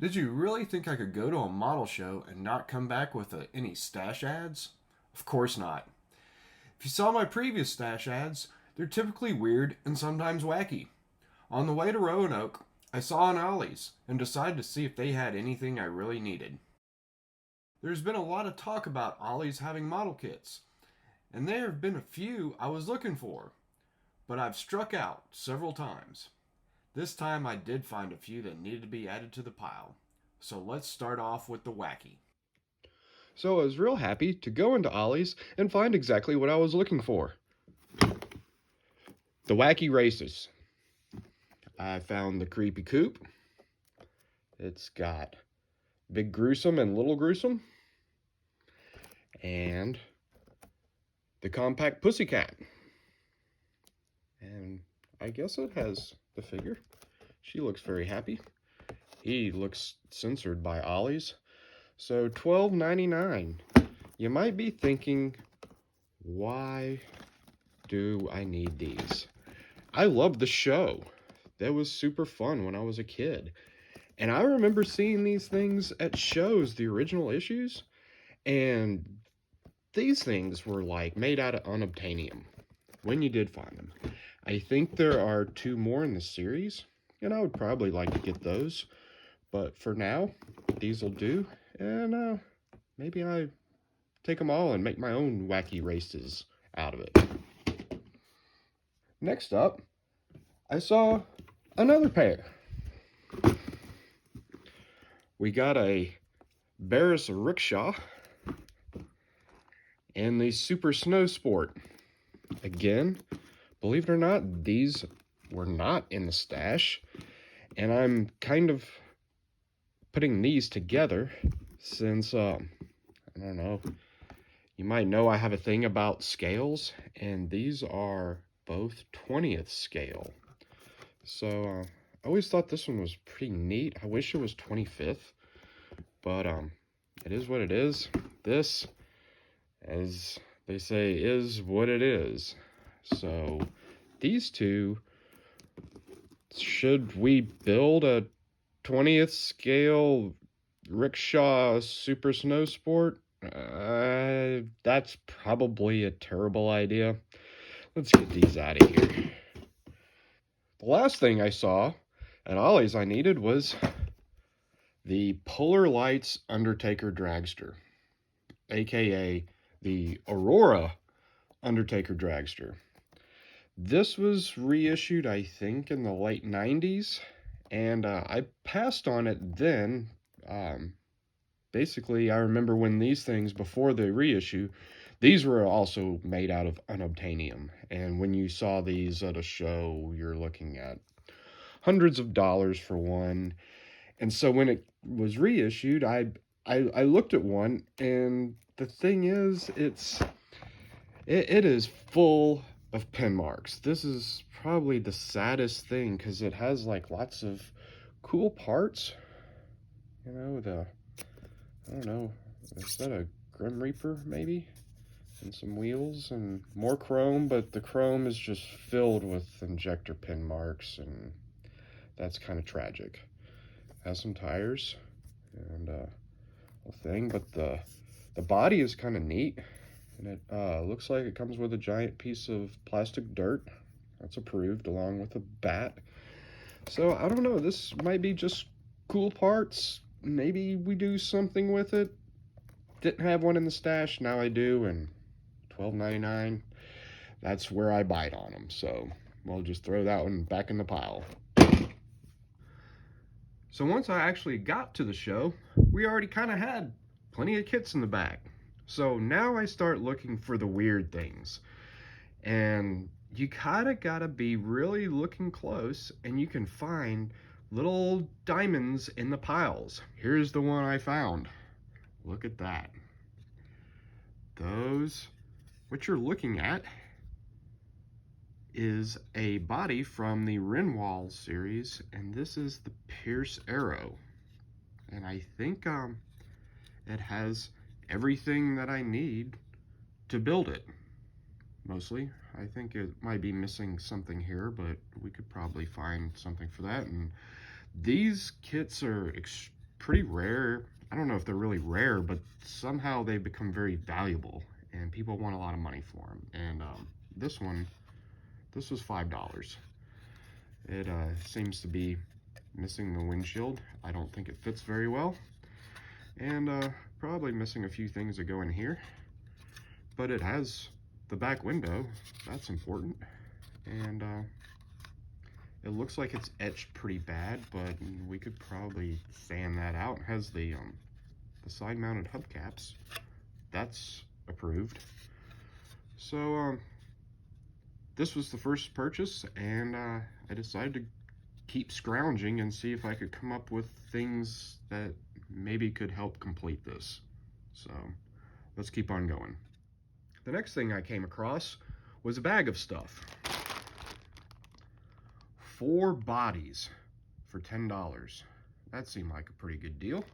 Did you really think I could go to a model show and not come back with any stash ads? Of course not. If you saw my previous stash ads, they're typically weird and sometimes wacky. On the way to Roanoke, I saw an Ollie's and decided to see if they had anything I really needed. There's been a lot of talk about Ollie's having model kits, and there have been a few I was looking for, but I've struck out several times. This time I did find a few that needed to be added to the pile. So let's start off with the Wacky. So I was real happy to go into Ollie's and find exactly what I was looking for. The Wacky Races. I found the Creepy Coupe. It's got Big Gruesome and Little Gruesome. And the Compact Pussycat. And I guess it has the figure. She looks very happy. He looks censored by Ollie's. So $12.99. You might be thinking, why do I need these? I love the show. That was super fun when I was a kid. And I remember seeing these things at shows, the original issues, and these things were like made out of unobtainium when you did find them. I think there are two more in the series, and I would probably like to get those. But for now, these will do, and maybe I take them all and make my own wacky races out of it. Next up, I saw another pair. We got a Barris Rickshaw and the Super Snow Sport. Again, believe it or not, these were not in the stash, and I'm kind of putting these together since, I don't know, you might know I have a thing about scales, and these are both 20th scale. So, I always thought this one was pretty neat. I wish it was 25th, but it is what it is. This, as they say, is what it is. So, these two, should we build a 20th scale rickshaw super snow sport? That's probably a terrible idea. Let's get these out of here. The last thing I saw at Ollie's I needed was the Polar Lights Undertaker Dragster, aka the Aurora Undertaker Dragster. This was reissued, I think, in the late 90s, and I passed on it then. Basically, I remember when these things, before the reissue, these were also made out of unobtainium. And when you saw these at a show, you're looking at hundreds of dollars for one. And so when it was reissued, I looked at one, and the thing is, it is full of pin marks. This is probably the saddest thing because it has like lots of cool parts. You know, I don't know, is that a Grim Reaper maybe? And some wheels and more chrome, but the chrome is just filled with injector pin marks, and that's kind of tragic. Has some tires and a thing, but the body is kind of neat, and it looks like it comes with a giant piece of plastic dirt. That's approved, along with a bat. So I don't know, this might be just cool parts. Maybe we do something with it. Didn't have one in the stash, now I do, and $12.99. That's where I bite on them. So we'll just throw that one back in the pile. So once I actually got to the show, we already kind of had plenty of kits in the back. So now I start looking for the weird things. And you kind of gotta be really looking close, and you can find little diamonds in the piles. Here's the one I found. Look at that. Those, what you're looking at, is a body from the Renwall series, and this is the Pierce Arrow. And I think it has everything that I need to build it, mostly. I think it might be missing something here, but we could probably find something for that. And these kits are pretty rare. I don't know if they're really rare, but somehow they've become very valuable, and people want a lot of money for them. And this was $5. It seems to be missing the windshield. I don't think it fits very well, and probably missing a few things that go in here. But it has the back window. That's important. And it looks like it's etched pretty bad, but we could probably sand that out. It has the side-mounted hubcaps. That's approved. So this was the first purchase, and I decided to keep scrounging and see if I could come up with things that maybe could help complete this. So let's keep on going. The next thing I came across was a bag of stuff. 4 bodies for $10. That seemed like a pretty good deal.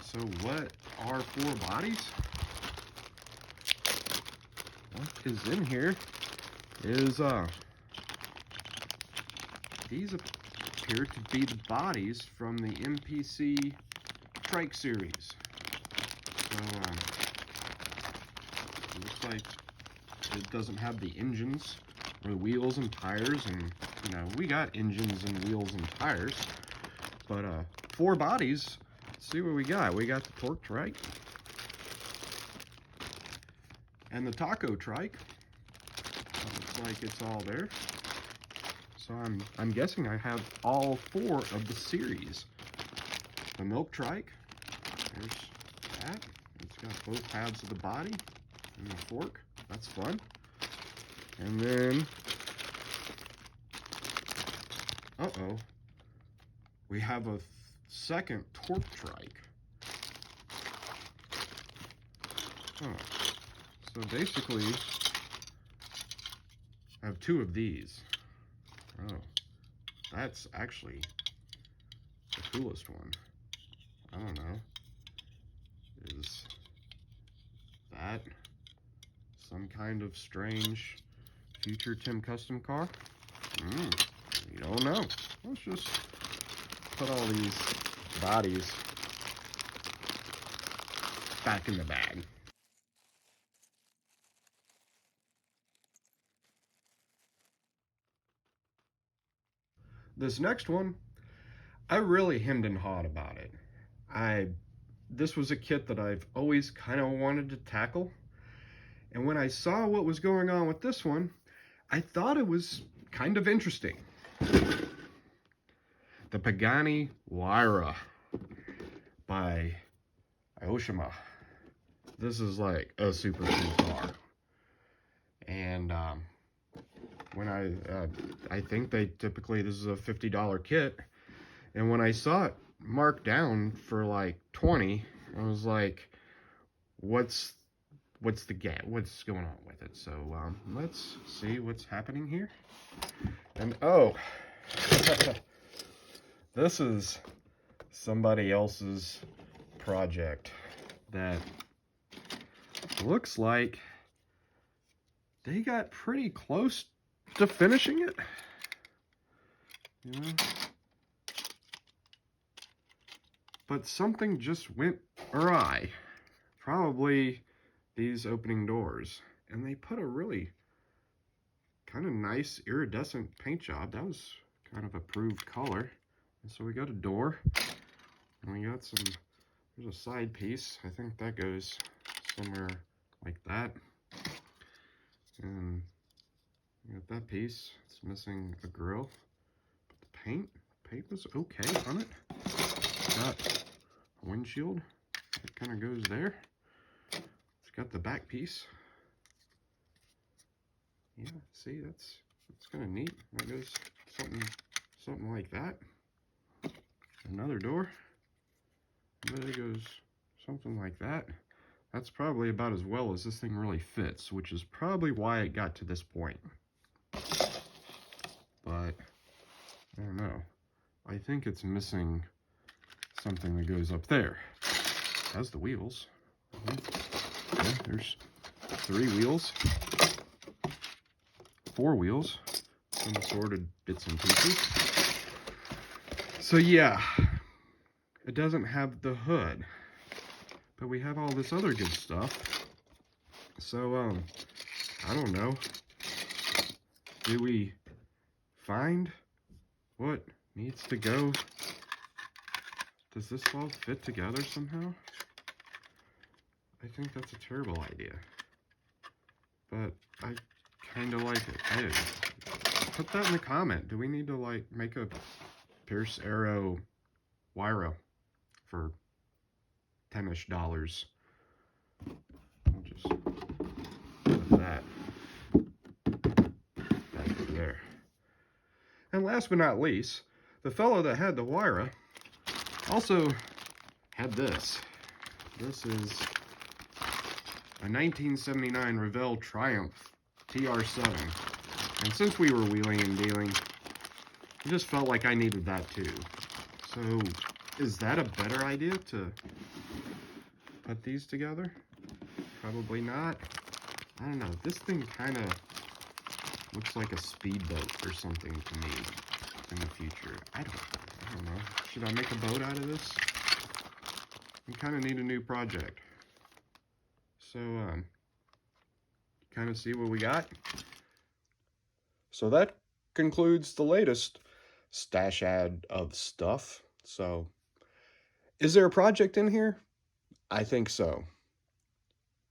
So what are 4 bodies? What is in here is these appear to be the bodies from the MPC trike series. So it looks like it doesn't have the engines or the wheels and tires, and you know, we got engines and wheels and tires, but 4 bodies. Let's see what we got. We got the torque trike and the taco trike. Looks like it's all there. So I'm guessing I have all 4 of the series. The milk trike, there's that. It's got both halves of the body and the fork. That's fun. And then, we have a second torque trike. So basically, I have 2 of these. Oh, that's actually the coolest one. I don't know. Is that some kind of strange future Tim Custom car? You don't know. Let's just put all these bodies back in the bag. This next one, I really hemmed and hawed about it. This was a kit that I've always kind of wanted to tackle. And when I saw what was going on with this one, I thought it was kind of interesting. The Pagani Wira by Aoshima. This is like a super cool car. And when I think they typically, this is a $50 kit. And when I saw it marked down for like 20, I was like, what's the gap? What's going on with it? So let's see what's happening here. And oh, this is somebody else's project that looks like they got pretty close to finishing it. You know? But something just went awry. Probably these opening doors. And they put a really kind of nice iridescent paint job. That was kind of approved color. And so we got a door. And we got some, there's a side piece. I think that goes somewhere like that. And we got that piece. It's missing a grill. But the paint was okay on it. Got a windshield. It kind of goes there. It's got the back piece. Yeah, see, that's kind of neat. That goes something like that. Another door. And there goes something like that. That's probably about as well as this thing really fits, which is probably why it got to this point. But I don't know. I think it's missing something that goes up there. It has the wheels. Yeah, there's 3 wheels, 4 wheels, some assorted bits and pieces. So yeah, it doesn't have the hood. But we have all this other good stuff. So, I don't know. Do we find what needs to go? Does this all fit together somehow? I think that's a terrible idea. But I kind of like it. Put that in the comment. Do we need to, like, make a Pierce Arrow Wira for $10-ish? I'll just put that back there. And last but not least, the fellow that had the Wira also had this. This is a 1979 Revel Triumph TR7. And since we were wheeling and dealing, I just felt like I needed that too. So, is that a better idea to put these together? Probably not. I don't know. This thing kind of looks like a speedboat or something to me in the future. I don't know. Should I make a boat out of this? We kind of need a new project. So, kind of see what we got. So that concludes the latest stash ad of stuff. So, is there a project in here? I think so.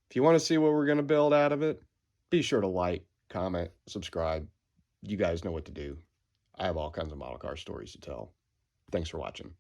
If you want to see what we're going to build out of it, be sure to like, comment, subscribe. You guys know what to do. I have all kinds of model car stories to tell. Thanks for watching.